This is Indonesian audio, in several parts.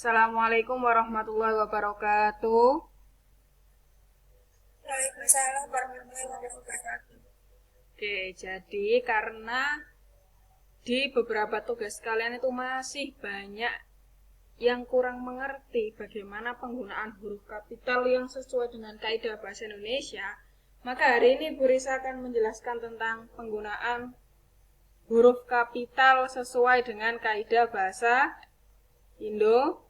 Assalamualaikum warahmatullahi wabarakatuh. Waalaikumsalam warahmatullahi wabarakatuh. Oke, jadi karena di beberapa tugas kalian itu masih banyak yang kurang mengerti bagaimana penggunaan huruf kapital yang sesuai dengan kaidah bahasa Indonesia, maka hari ini Bu Risa akan menjelaskan tentang penggunaan huruf kapital sesuai dengan kaidah bahasa Indonesia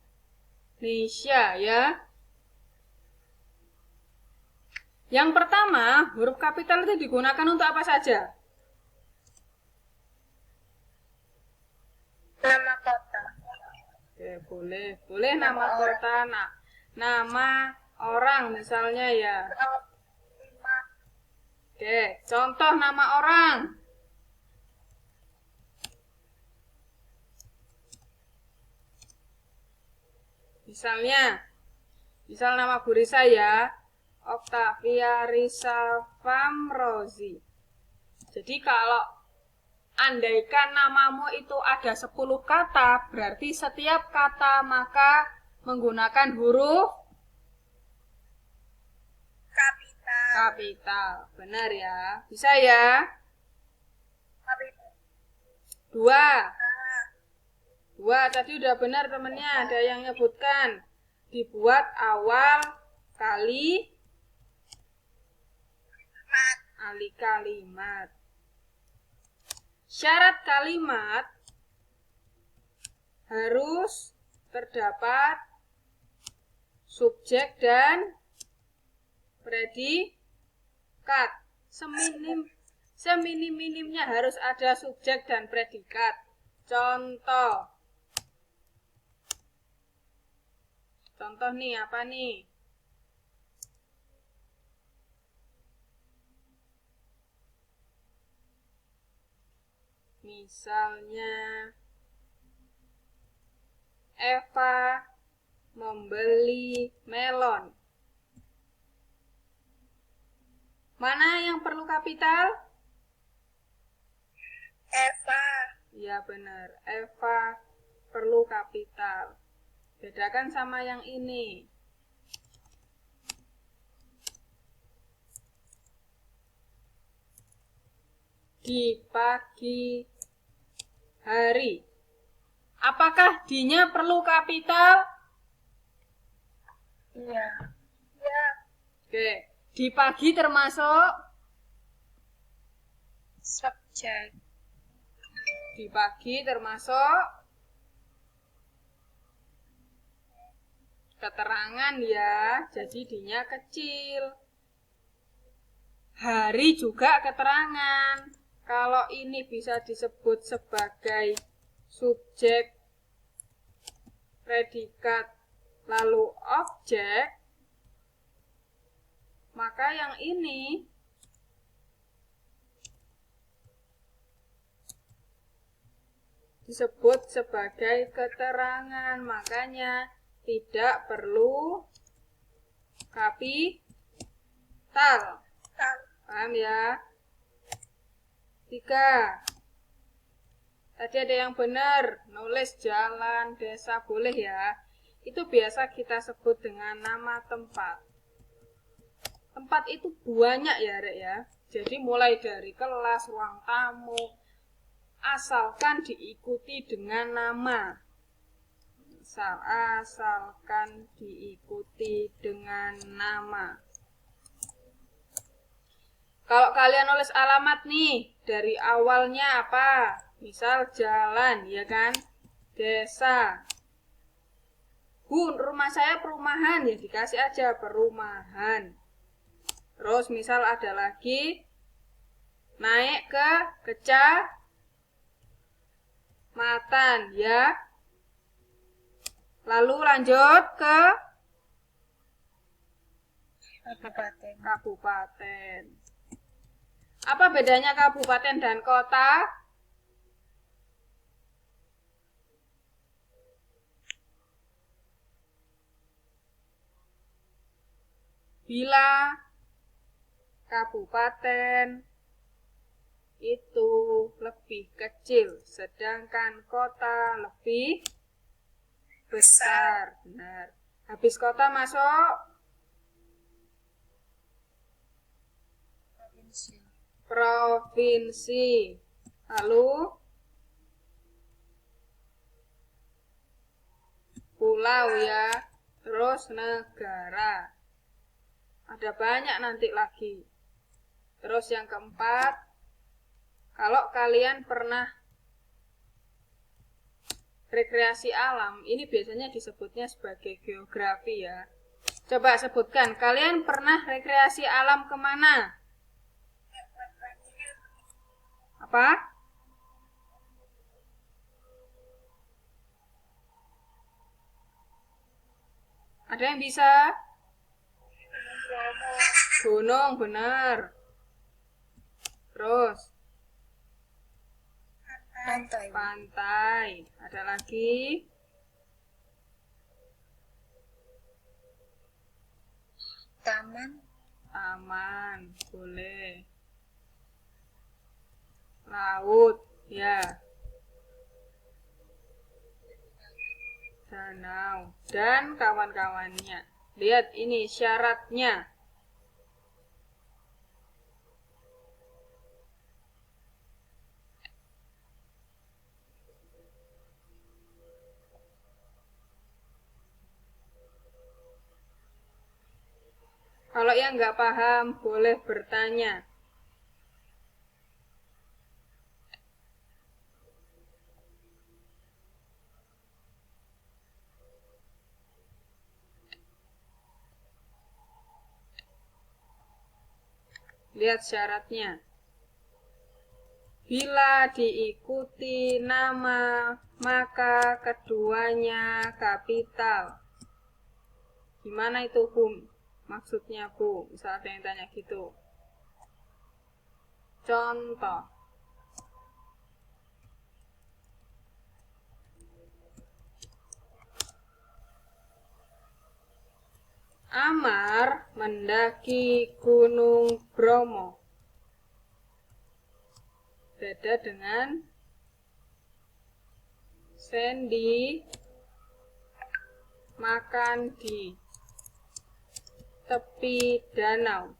ya. Yang pertama, huruf kapital itu digunakan untuk apa saja? Nama kota. Oke, boleh nama kota, nama orang misalnya ya. Oke, contoh nama orang. Misal nama Bu Risa ya, Oktavia Risa Famrozi. Jadi kalau andaikan namamu itu ada 10 kata, berarti setiap kata maka menggunakan huruf kapital. Benar ya? Bisa ya? Dua tadi udah benar temennya, ada yang nyebutkan. Dibuat awal kalimat. Syarat kalimat harus terdapat subjek dan predikat. Seminim-minimnya harus ada subjek dan predikat. Contoh nih apa nih? Misalnya Eva membeli melon. Mana yang perlu kapital? Eva. Ya benar, Eva perlu kapital. Bedakan sama yang ini. Di pagi hari. Apakah D-nya perlu kapital? Iya. Oke, di pagi termasuk Subjek. di pagi termasuk keterangan ya, jadi D-nya kecil. Hari juga keterangan. Kalau ini bisa disebut sebagai subjek, predikat, lalu objek, maka yang ini disebut sebagai keterangan. Makanya tidak perlu kapital. Paham ya? 3. Tadi ada yang benar, nulis jalan, desa boleh ya. Itu biasa kita sebut dengan nama tempat. Tempat itu banyak ya, Rek ya. Jadi mulai dari kelas, ruang tamu, asalkan diikuti dengan nama. Asalkan diikuti dengan nama. Kalau kalian nulis alamat nih, dari awalnya apa? Misal jalan, ya kan? Desa. Bu, rumah saya perumahan, ya dikasih aja perumahan. Terus misal ada lagi, naik ke kecamatan, ya. Lalu lanjut ke kabupaten. Apa bedanya kabupaten dan kota? Bila kabupaten itu lebih kecil, sedangkan kota lebih besar. Benar. Habis kota masuk provinsi, provinsi. Lalu pulau ya. Terus negara. Ada banyak nanti lagi. Terus yang keempat, kalau kalian pernah rekreasi alam, ini biasanya disebutnya sebagai geografi ya. Coba sebutkan, kalian pernah rekreasi alam kemana? Apa? Ada yang bisa? Gunung, benar. Terus pantai, pantai. Ada lagi? taman, Taman, boleh. Laut, ya. Danau dan kawan-kawannya. Lihat ini syaratnya. Kalau yang nggak paham, boleh bertanya. Lihat syaratnya. Bila diikuti nama, maka keduanya kapital. Gimana itu, Bu? Maksudnya, Bu? Misal ada yang tanya gitu. Contoh. Amar mendaki Gunung Bromo. Beda dengan Sandy makan di tepi danau.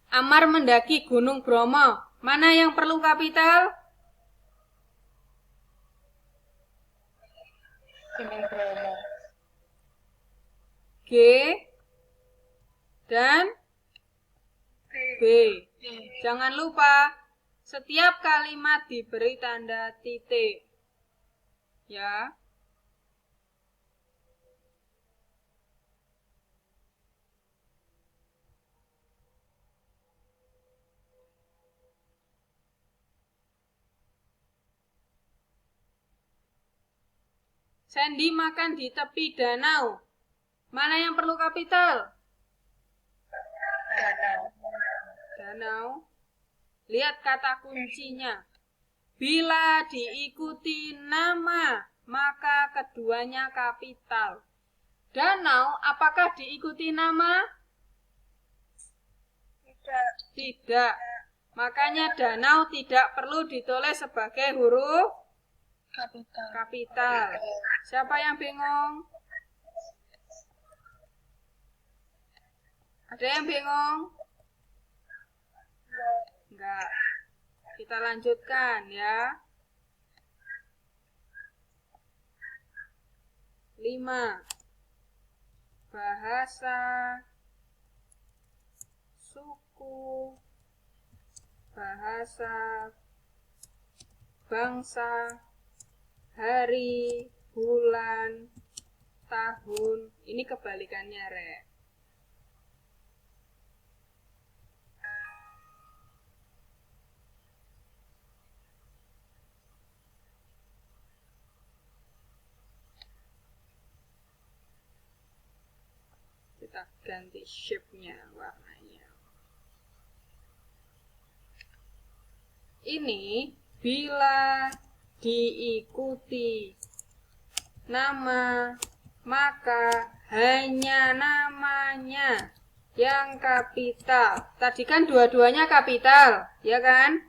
Amar mendaki Gunung Bromo. Mana yang perlu kapital? Gunung Bromo, G dan B. Jangan lupa, setiap kalimat diberi tanda titik. Ya. Sandy makan di tepi danau. Mana yang perlu kapital? danau, Danau. Lihat kata kuncinya. Bila diikuti nama, maka keduanya kapital. Danau, apakah diikuti nama? tidak, Tidak. Makanya danau tidak perlu ditulis sebagai huruf kapital, kapital. Siapa yang bingung? Ada yang bingung? Enggak. Kita lanjutkan ya. 5. Bahasa, suku, bahasa, bangsa, hari, bulan, tahun. Ini kebalikannya, Rek. Kita ganti shape-nya, warnanya. Ini bila diikuti nama, maka hanya namanya yang kapital. Tadi kan dua-duanya kapital, ya kan?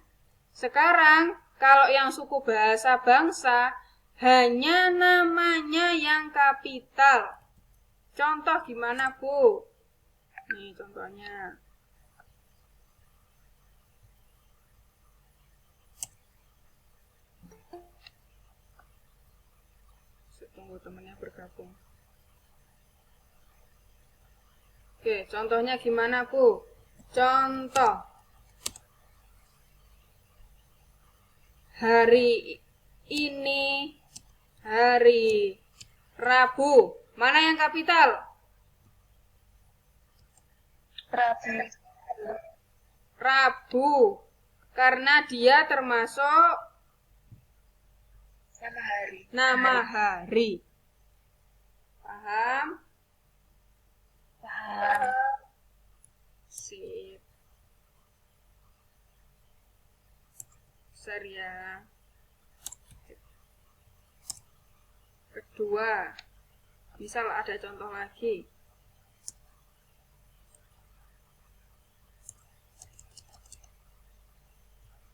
Sekarang Kalau yang suku bahasa bangsa, hanya namanya yang kapital. Contoh gimana, Bu? Nih contohnya. Tunggu temennya bergabung. Oke, contohnya gimana, Bu? Contoh. Hari ini hari Rabu. Mana yang kapital? Rabu. Rabu. Karena dia termasuk Nama hari. nama hari. Paham? Paham. Sip. Besar ya. Kedua. Misal ada contoh lagi.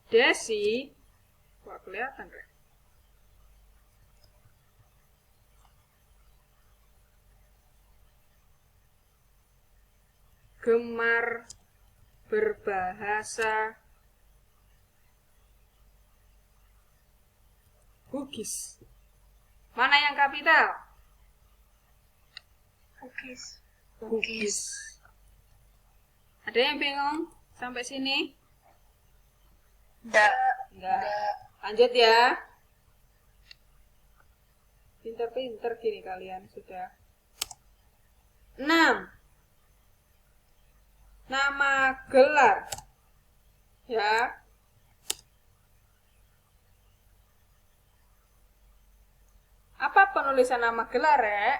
Desi. Kok kelihatan, Rek? Gemar berbahasa Bugis. Mana yang kapital? Bugis. Bugis. Ada yang bingung sampai sini? Enggak. Lanjut ya. Pinter-pinter gini kalian sudah. 6. Nama gelar. Ya. Apa penulisan nama gelar, Rek?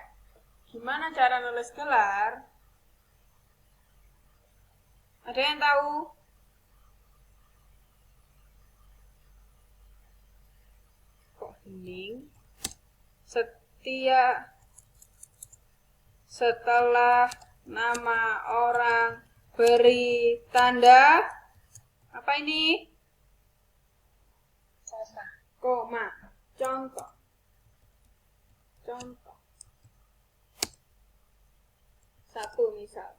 Gimana cara nulis gelar? Ada yang tahu? Kok hening? Setelah nama orang beri tanda apa ini? Koma. Contoh. Satu misal.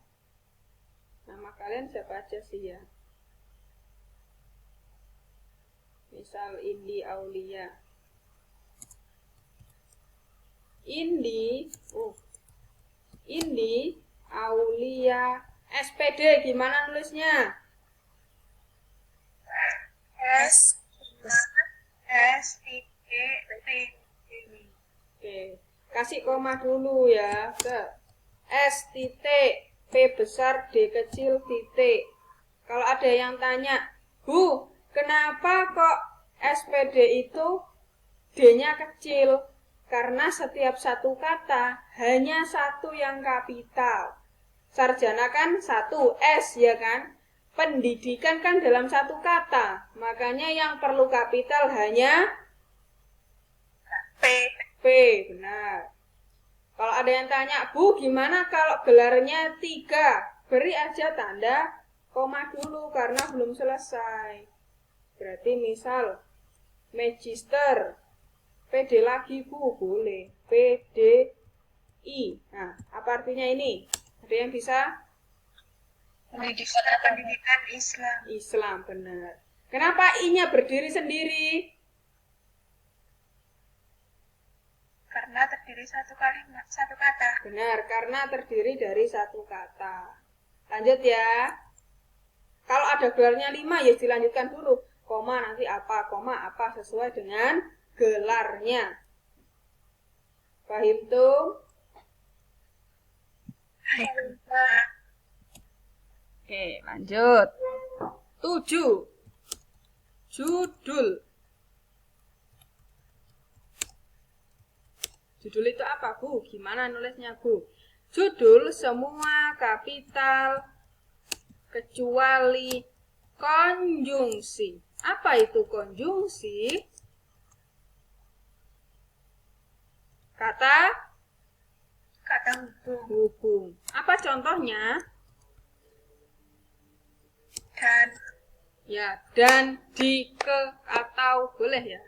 Nama kalian siapa aja sih ya? Misal Indi Aulia. Indi Aulia SPD gimana nulisnya? S T T. Oke, kasih koma dulu ya. S titik P besar D kecil titik. Kalau ada yang tanya, Bu, kenapa kok SPD itu D-nya kecil? Karena setiap satu kata hanya satu yang kapital. Sarjana kan satu, S ya kan? Pendidikan kan dalam satu kata. Makanya yang perlu kapital hanya P, benar. Kalau ada yang tanya, Bu, gimana kalau gelarnya 3? Beri aja tanda koma dulu karena belum selesai. Berarti misal, Magister, PD lagi, Bu, boleh. PDI. Nah, apa artinya ini? Ada yang bisa? Pendidikan Islam. Islam, benar. Kenapa I-nya berdiri sendiri? Karena terdiri satu kata. Benar, karena terdiri dari satu kata. Lanjut ya. Kalau ada gelarnya 5, ya dilanjutkan dulu. Koma nanti apa, koma apa, sesuai dengan gelarnya. Paham tuh? Oke, lanjut. 7. Judul. Judul itu apa, Bu? Gimana nulisnya, Bu? Judul semua kapital kecuali konjungsi. Apa itu konjungsi? Kata hubung. Apa contohnya? Dan Ya, dan, di, ke, atau boleh ya.